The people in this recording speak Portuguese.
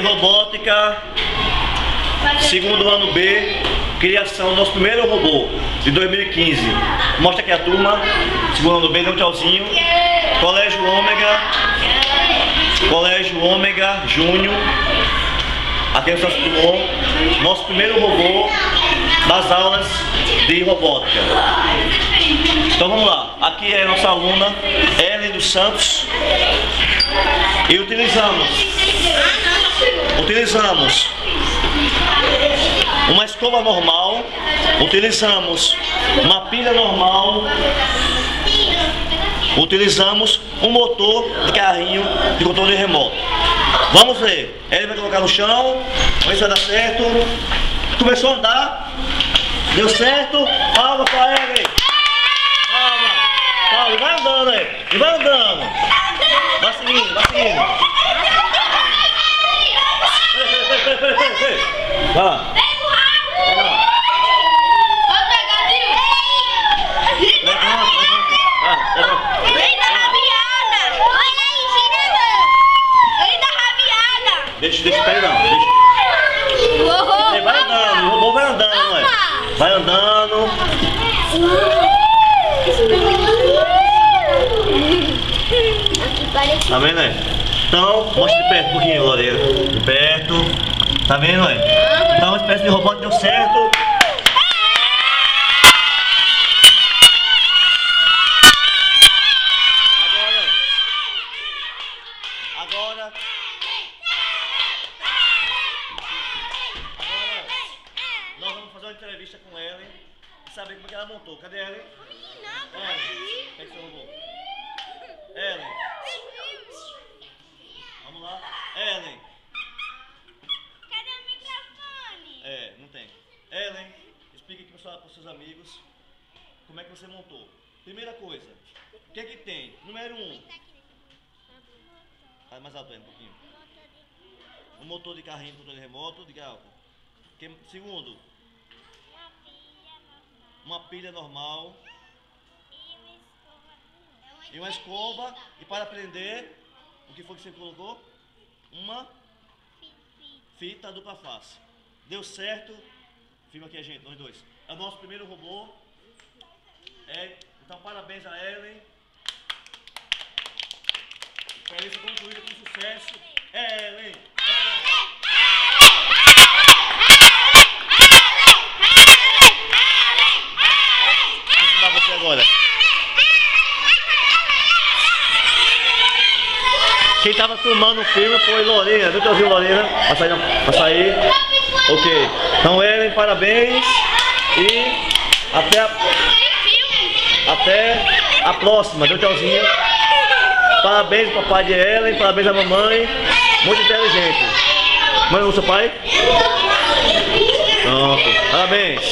robótica, segundo ano B, criação do nosso primeiro robô de 2015. Mostra aqui a turma, segundo ano B, dá um tchauzinho. Colégio Ômega Júnior, aqui é o Santos Dumont, nosso primeiro robô das aulas de robótica. Então vamos lá, aqui é a nossa aluna Ellen dos Santos e utilizamos uma escova normal, utilizamos uma pilha normal, utilizamos um motor de carrinho de controle remoto. Vamos ver, ele vai colocar no chão, vamos ver se vai dar certo. Começou a andar, deu certo, palma pra ele. Palma, vai andando aí, vai andando. Vai seguindo, vai seguindo. Vai lá. Deixa, pega não, deixa. Ele vai andando, o robô vai andando, ué. Vai andando. Tá vendo aí? Então, mostra de perto um pouquinho, Loreira. De perto. Tá vendo aí? Então, uma espécie de robô que deu certo. Agora nós vamos fazer uma entrevista com Ellen e saber como é que ela montou. Cadê Ellen? Ellen, pega seu robô. Ellen. Vamos lá. Ellen. Cadê o microfone? Não tem. Ellen, explique aqui para os seus amigos como é que você montou. Primeira coisa, o que é que tem? Número 1. Faz mais alto aí um pouquinho. Um motor de carrinho, controle remoto, diga alto. Segundo, uma pilha normal e uma escova. E para prender, o que foi que você colocou? Uma fita dupla face. Deu certo. Filma aqui a gente, nós dois. É o nosso primeiro robô. Então parabéns a Ellen. Experiência concluída com sucesso. Ellen! Vou ensinar você agora. Quem tava filmando o filme foi Lorena. Deixa eu ouvir Lorena. Vai sair. Ok. Então, Ellen, parabéns. E até a próxima. Deu tchauzinho. Parabéns ao papai de Ellen, parabéns à mamãe, muito inteligente. Mãe, o seu pai? Pronto, parabéns.